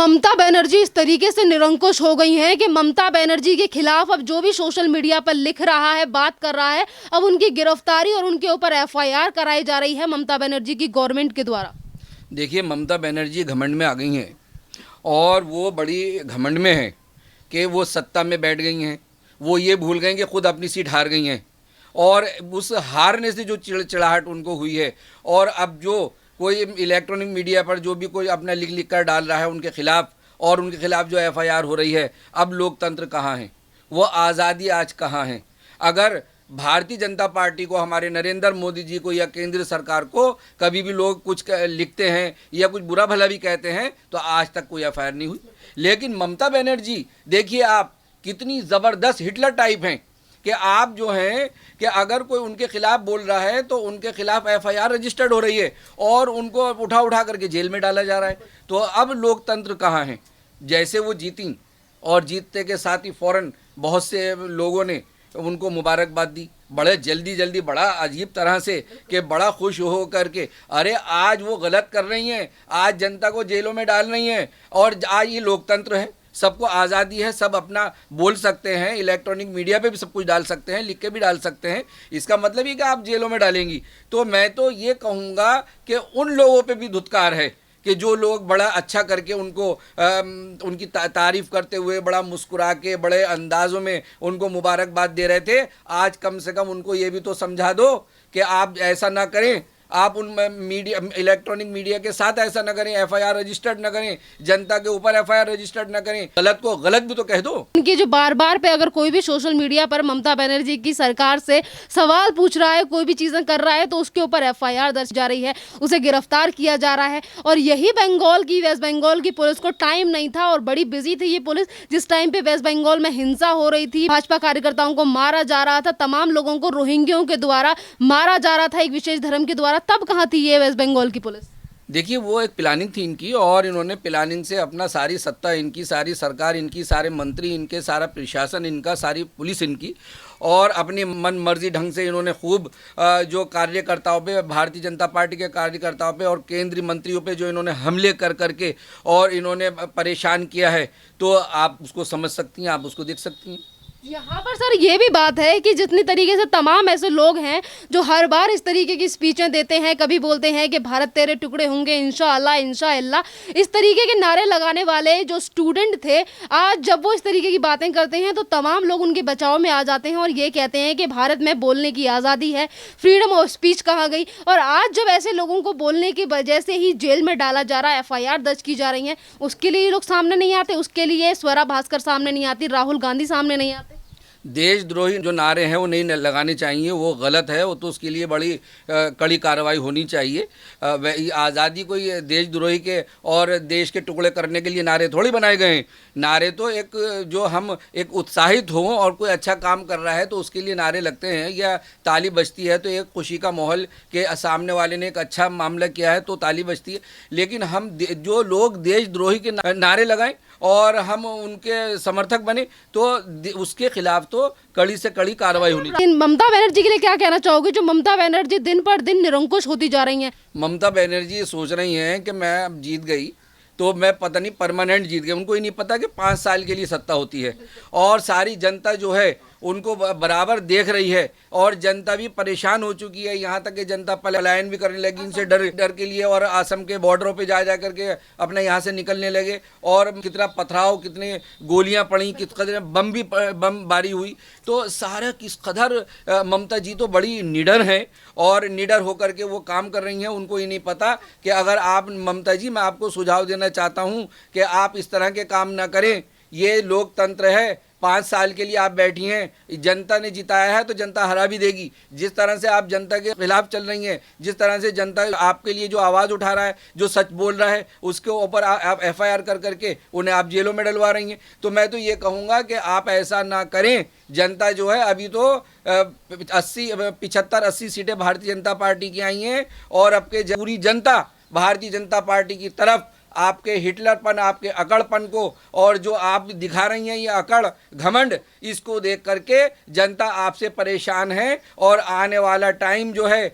ममता बनर्जी इस तरीके से निरंकुश हो गई हैं कि ममता बनर्जी के खिलाफ अब जो भी सोशल मीडिया पर लिख रहा है, बात कर रहा है, अब उनकी गिरफ्तारी और उनके ऊपर एफआईआर कराई जा रही है ममता बनर्जी की गवर्नमेंट के द्वारा। देखिए, ममता बनर्जी घमंड में आ गई हैं और वो बड़ी घमंड में है कि वो सत्ता में बैठ गई हैं। वो ये भूल गए कि खुद अपनी सीट हार गई हैं और उस हारने से जो चिड़चिड़ाहट उनको हुई है, और अब जो कोई इलेक्ट्रॉनिक मीडिया पर जो भी कोई अपना लिख लिख कर डाल रहा है उनके खिलाफ, और उनके खिलाफ जो एफआईआर हो रही है, अब लोकतंत्र कहाँ है, वो आज़ादी आज कहाँ है। अगर भारतीय जनता पार्टी को, हमारे नरेंद्र मोदी जी को या केंद्र सरकार को कभी भी लोग कुछ लिखते हैं या कुछ बुरा भला भी कहते हैं तो आज तक कोई एफआईआर नहीं हुई। लेकिन ममता बनर्जी, देखिए आप कितनी ज़बरदस्त हिटलर टाइप हैं कि आप जो हैं कि अगर कोई उनके खिलाफ बोल रहा है तो उनके खिलाफ एफआईआर रजिस्टर्ड हो रही है और उनको उठा उठा करके जेल में डाला जा रहा है। तो अब लोकतंत्र कहाँ है। जैसे वो जीती और जीतने के साथ ही फ़ौरन बहुत से लोगों ने उनको मुबारकबाद दी, बड़े जल्दी जल्दी, बड़ा अजीब तरह से कि बड़ा खुश हो करके, अरे आज वो गलत कर रही हैं, आज जनता को जेलों में डाल रही हैं, और आज ये लोकतंत्र है, सबको आज़ादी है, सब अपना बोल सकते हैं, इलेक्ट्रॉनिक मीडिया पे भी सब कुछ डाल सकते हैं, लिख के भी डाल सकते हैं। इसका मतलब ही कि आप जेलों में डालेंगी। तो मैं तो ये कहूँगा कि उन लोगों पे भी धुतकार है कि जो लोग बड़ा अच्छा करके उनको उनकी तारीफ़ करते हुए बड़ा मुस्कुरा के बड़े अंदाज़ों में उनको मुबारकबाद दे रहे थे, आज कम से कम उनको ये भी तो समझा दो कि आप ऐसा ना करें, आप उन मीडिया, इलेक्ट्रॉनिक मीडिया के साथ ऐसा न करें, एफआईआर रजिस्टर्ड न करें, जनता के ऊपर एफआईआर रजिस्टर्ड न करें, गलत को गलत भी तो कह दो। उनकी जो बार बार पे अगर कोई भी सोशल मीडिया पर ममता बनर्जी की सरकार से सवाल पूछ रहा है, कोई भी चीजें कर रहा है, तो उसके ऊपर एफआईआर दर्ज जा रही है, उसे गिरफ्तार किया जा रहा है। और यही बंगाल की, वेस्ट बंगाल की पुलिस को टाइम नहीं था और बड़ी बिजी थी ये पुलिस, जिस टाइम पे वेस्ट बंगाल में हिंसा हो रही थी, भाजपा कार्यकर्ताओं को मारा जा रहा था, तमाम लोगों को रोहिंग्यों के द्वारा मारा जा रहा था, एक विशेष धर्म के द्वारा, तब कहाँ थी ये वेस्ट बंगाल की पुलिस। देखिए, वो एक प्लानिंग थी इनकी, और इन्होंने प्लानिंग से अपना सारी सत्ता इनकी, सारी सरकार इनकी, सारे मंत्री इनके, सारा प्रशासन इनका, सारी पुलिस इनकी, और अपनी मन मर्जी ढंग से इन्होंने खूब जो कार्यकर्ताओं पे, भारतीय जनता पार्टी के कार्यकर्ताओं पे और केंद्रीय मंत्रियों पे जो इन्होंने हमले कर करके और इन्होंने परेशान किया है, तो आप उसको समझ सकती हैं, आप उसको देख सकती हैं। यहाँ पर सर ये भी बात है कि जितनी तरीके से तमाम ऐसे लोग हैं जो हर बार इस तरीके की स्पीचें देते हैं, कभी बोलते हैं कि भारत तेरे टुकड़े होंगे इंशाअल्लाह इंशाअल्लाह, इस तरीके के नारे लगाने वाले जो स्टूडेंट थे, आज जब वो इस तरीके की बातें करते हैं तो तमाम लोग उनके बचाव में आ जाते हैं और ये कहते हैं कि भारत में बोलने की आज़ादी है, फ्रीडम ऑफ स्पीच कहाँ गई। और आज जब ऐसे लोगों को बोलने की वजह से ही जेल में डाला जा रहा है, एफआईआर दर्ज की जा रही है, उसके लिए लोग सामने नहीं आते, उसके लिए स्वरा भास्कर सामने नहीं आती, राहुल गांधी सामने नहीं आते। देशद्रोही जो नारे हैं वो नहीं लगाने चाहिए, वो गलत है, वो तो उसके लिए बड़ी कड़ी कार्रवाई होनी चाहिए। आज़ादी कोई देशद्रोही के और देश के टुकड़े करने के लिए नारे थोड़ी बनाए गए हैं। नारे तो एक जो हम एक उत्साहित हों और कोई अच्छा काम कर रहा है तो उसके लिए नारे लगते हैं, या ताली बजती है तो एक खुशी का माहौल के सामने वाले ने एक अच्छा मामला किया है तो ताली बजती है। लेकिन हम जो लोग देशद्रोही के नारे लगाएं और हम उनके समर्थक बने तो उसके खिलाफ तो कड़ी से कड़ी कार्रवाई होनी चाहिए। ममता बनर्जी के लिए क्या कहना चाहोगे, जो ममता बनर्जी दिन पर दिन निरंकुश होती जा रही हैं? ममता बनर्जी सोच रही हैं कि मैं अब जीत गई तो मैं पता नहीं परमानेंट जीत गई। उनको ही नहीं पता कि 5 साल के लिए सत्ता होती है और सारी जनता जो है उनको बराबर देख रही है, और जनता भी परेशान हो चुकी है। यहाँ तक कि जनता पलायन भी करने लगी इनसे डर के लिए, और असम के बॉर्डरों पे जा करके अपने यहाँ से निकलने लगे, और कितना पथराव, कितने गोलियाँ पड़ी, किस कदर बम बारी हुई। तो सारा किस कदर ममता जी तो बड़ी निडर हैं और निडर होकर के वो काम कर रही हैं। उनको ही नहीं पता कि अगर आप, ममता जी मैं आपको सुझाव देना चाहता हूँ कि आप इस तरह के काम ना करें। ये लोकतंत्र है, 5 साल के लिए आप बैठी हैं, जनता ने जिताया है तो जनता हरा भी देगी। जिस तरह से आप जनता के खिलाफ चल रही हैं, जिस तरह से जनता आपके लिए जो आवाज़ उठा रहा है, जो सच बोल रहा है, उसके ऊपर आप एफआईआर कर करके उन्हें आप जेलों में डलवा रही हैं। तो मैं तो ये कहूँगा कि आप ऐसा ना करें। जनता जो है अभी तो 75-80 सीटें भारतीय जनता पार्टी की आई हैं, और आपके पूरी जनता भारतीय जनता पार्टी की तरफ आपके हिटलरपन, आपके अकड़पन को, और जो आप दिखा रही हैं ये अकड़ घमंड, इसको देख करके जनता आपसे परेशान है। और आने वाला टाइम जो है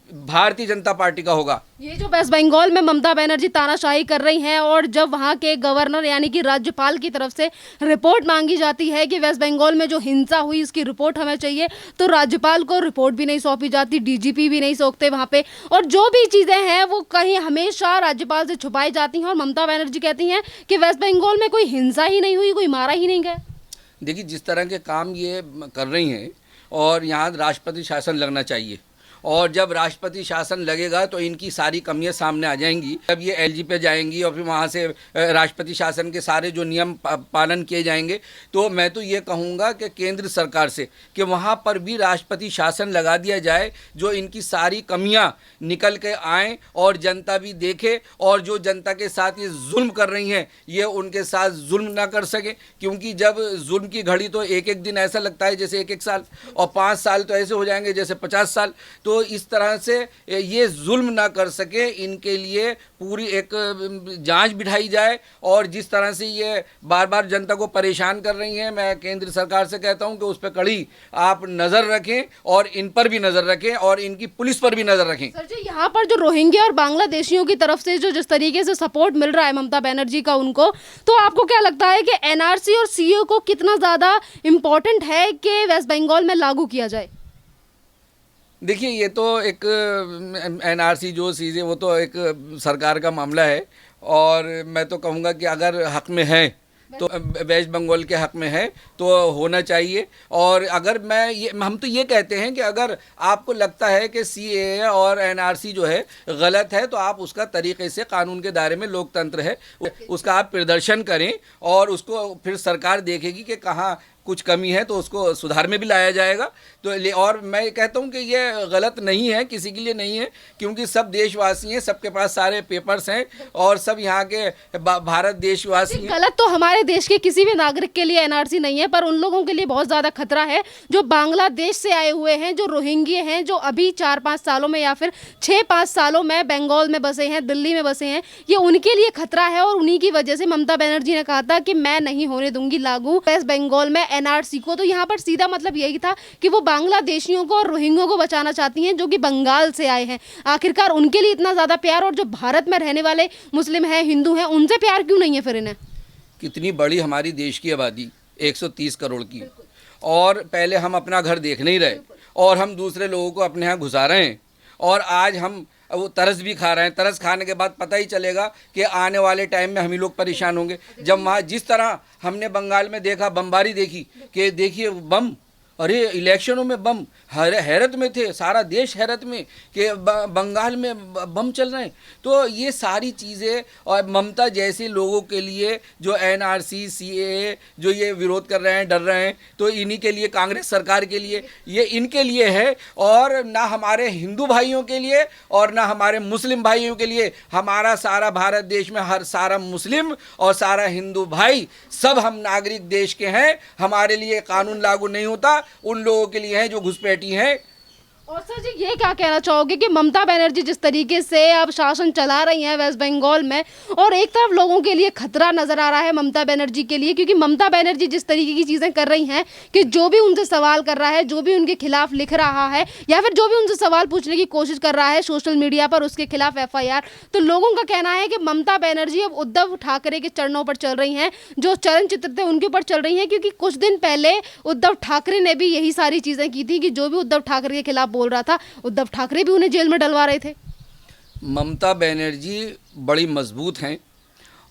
भारतीय जनता पार्टी का होगा। ये जो वेस्ट बंगाल में ममता बनर्जी तानाशाही कर रही हैं और जब वहाँ के गवर्नर यानी कि राज्यपाल की तरफ से रिपोर्ट मांगी जाती है कि वेस्ट बंगाल में जो हिंसा हुई इसकी रिपोर्ट हमें चाहिए, तो राज्यपाल को रिपोर्ट भी नहीं सौंपी जाती, डीजीपी भी नहीं सौंपते वहाँ पे, और जो भी चीज़ें हैं वो कहीं हमेशा राज्यपाल से छुपाई जाती हैं। और ममता बनर्जी कहती हैं कि वेस्ट बंगाल में कोई हिंसा ही नहीं हुई, कोई मारा ही नहीं गया। देखिए, जिस तरह के काम ये कर रही हैं, और यहाँ राष्ट्रपति शासन लगना चाहिए, और जब राष्ट्रपति शासन लगेगा तो इनकी सारी कमियां सामने आ जाएंगी। जब ये एलजी पे जाएंगी और फिर वहाँ से राष्ट्रपति शासन के सारे जो नियम पालन किए जाएंगे, तो मैं तो ये कहूँगा कि केंद्र सरकार से कि वहाँ पर भी राष्ट्रपति शासन लगा दिया जाए, जो इनकी सारी कमियां निकल के आएँ और जनता भी देखे, और जो जनता के साथ ये जुल्म कर रही हैं ये उनके साथ जुल्म ना कर सके। क्योंकि जब जुल्म की घड़ी तो एक एक दिन ऐसा लगता है जैसे एक साल, और 5 साल तो ऐसे हो जाएंगे जैसे 50 साल। तो इस तरह से ये जुल्म ना कर सके, इनके लिए पूरी एक जांच बिठाई जाए। और जिस तरह से ये बार बार जनता को परेशान कर रही हैं, मैं केंद्र सरकार से कहता हूं कि उस पर कड़ी आप नज़र रखें, और इन पर भी नज़र रखें, और इनकी पुलिस पर भी नज़र रखें। सर जी, यहाँ पर जो रोहिंग्या और बांग्लादेशियों की तरफ से जो जिस तरीके से सपोर्ट मिल रहा है ममता बनर्जी का उनको, तो आपको क्या लगता है कि एनआरसी और सीए को कितना ज़्यादा इम्पोर्टेंट है कि वेस्ट बंगाल में लागू किया जाए? देखिए, ये तो एक एनआरसी जो चीज़ें वो तो एक सरकार का मामला है, और मैं तो कहूँगा कि अगर हक में है तो वेस्ट बंगाल के हक में है तो होना चाहिए। और अगर हम तो ये कहते हैं कि अगर आपको लगता है कि सीएए और एनआरसी जो है गलत है, तो आप उसका तरीके से कानून के दायरे में, लोकतंत्र है, उसका आप प्रदर्शन करें, और उसको फिर सरकार देखेगी कि कहाँ कुछ कमी है तो उसको सुधार में भी लाया जाएगा। तो और मैं कहता हूँ कि ये गलत नहीं है, किसी के लिए नहीं है, क्योंकि सब देशवासी हैं, सबके पास सारे पेपर्स हैं, और सब यहाँ के भारत देशवासी हैं। गलत तो हमारे देश के किसी भी नागरिक के लिए एनआरसी नहीं है, पर उन लोगों के लिए बहुत ज़्यादा खतरा है जो बांग्लादेश से आए हुए हैं, जो रोहिंग्या हैं, जो अभी 4-5 सालों में या फिर 6-5 सालों में बंगाल में बसे हैं, दिल्ली में बसे हैं, ये उनके लिए खतरा है। और उन्हीं की वजह से ममता बनर्जी ने कहा था कि मैं नहीं होने दूंगी लागू वेस्ट बंगाल में एनआरसी को। तो यहाँ पर सीधा मतलब यही था कि वो बांग्लादेशियों को और रोहिंग्यों को बचाना चाहती हैं जो कि बंगाल से आए हैं। आखिरकार उनके लिए इतना ज़्यादा प्यार, और जो भारत में रहने वाले मुस्लिम हैं, हिंदू हैं, उनसे प्यार क्यों नहीं है फिर इन्हें? कितनी बड़ी हमारी देश की आबादी, 130 करोड़ की, और पहले हम अपना घर देख नहीं रहे, और हम दूसरे लोगों को अपने यहाँ घुसा रहे हैं, और आज हम वो तरस भी खा रहे हैं। तरस खाने के बाद पता ही चलेगा कि आने वाले टाइम में हम ही लोग परेशान होंगे। जब वहाँ जिस तरह हमने बंगाल में देखा, बमबारी देखी, कि देखिए बम, अरे इलेक्शनों में बम, हैरत में थे, सारा देश हैरत में कि बंगाल में बम चल रहे हैं। तो ये सारी चीज़ें, और ममता जैसे लोगों के लिए जो एनआरसी सीएए जो ये विरोध कर रहे हैं, डर रहे हैं, तो इन्हीं के लिए, कांग्रेस सरकार के लिए, ये इनके लिए है, और ना हमारे हिंदू भाइयों के लिए और ना हमारे मुस्लिम भाइयों के लिए। हमारा सारा भारत देश में हर सारा मुस्लिम और सारा हिंदू भाई, सब हम नागरिक देश के हैं। हमारे लिए कानून लागू नहीं होता, उन लोगों के लिए हैं जो घुसपैठी हैं। और सर जी, ये क्या कहना चाहोगे कि ममता बनर्जी जिस तरीके से अब शासन चला रही हैं वेस्ट बंगाल में, और एक तरफ लोगों के लिए खतरा नजर आ रहा है ममता बनर्जी के लिए, क्योंकि ममता बनर्जी जिस तरीके की चीज़ें कर रही हैं कि जो भी उनसे सवाल कर रहा है, जो भी उनके खिलाफ लिख रहा है, या फिर जो भी उनसे सवाल पूछने की कोशिश कर रहा है सोशल मीडिया पर, उसके खिलाफ एफआईआर, तो लोगों का कहना है कि ममता बनर्जी अब उद्धव ठाकरे के चरणों पर चल रही हैं, जो चरण चित्र थे उनके ऊपर चल रही हैं। क्योंकि कुछ दिन पहले उद्धव ठाकरे ने भी यही सारी चीज़ें की थी कि जो भी उद्धव ठाकरे के खिलाफ बोल रहा था, उद्धव ठाकरे भी उन्हें जेल में डलवा रहे थे। ममता बनर्जी बड़ी मजबूत हैं,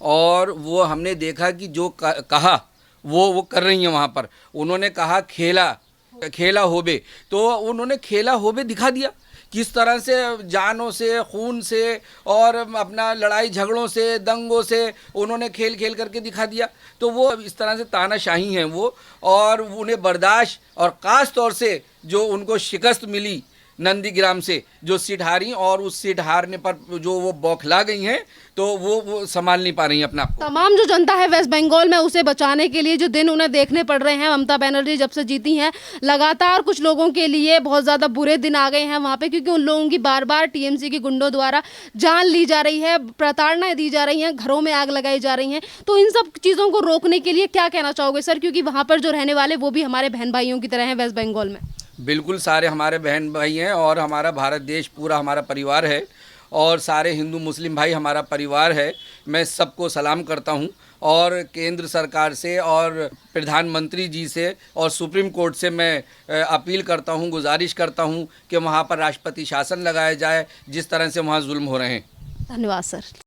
और वो हमने देखा कि जो कहा वो कर रही हैं। वहाँ पर उन्होंने कहा खेला होबे, तो उन्होंने खेला होबे दिखा दिया, किस तरह से जानों से, खून से, और अपना लड़ाई झगड़ों से, दंगों से उन्होंने खेल खेल करके दिखा दिया। तो वो इस तरह से तानाशाही हैं वो, और उन्हें बर्दाश्त, और ख़ास तौर से जो उनको शिकस्त मिली नंदीग्राम से, जो सीट हारी, और उस सीट हारने पर जो वो बौखला गई हैं, तो वो संभाल नहीं पा रही हैं अपना आप को। तमाम जो जनता है वेस्ट बंगाल में, उसे बचाने के लिए जो दिन उन्हें देखने पड़ रहे हैं ममता बनर्जी जब से जीती हैं, लगातार कुछ लोगों के लिए बहुत ज़्यादा बुरे दिन आ गए हैं वहाँ पे, क्योंकि उन लोगों की बार बार टीएमसी के गुंडों द्वारा जान ली जा रही है, प्रताड़नाएं दी जा रही हैं, घरों में आग लगाई जा रही हैं। तो इन सब चीज़ों को रोकने के लिए क्या कहना चाहोगे सर, क्योंकि वहाँ पर जो रहने वाले वो भी हमारे बहन भाइयों की तरह हैं वेस्ट बंगाल में? बिल्कुल सारे हमारे बहन भाई हैं और हमारा भारत देश पूरा हमारा परिवार है और सारे हिंदू मुस्लिम भाई हमारा परिवार है। मैं सबको सलाम करता हूं और केंद्र सरकार से और प्रधानमंत्री जी से और सुप्रीम कोर्ट से मैं अपील करता हूं, गुजारिश करता हूं कि वहां पर राष्ट्रपति शासन लगाया जाए जिस तरह से वहां जुल्म हो रहे हैं। धन्यवाद सर।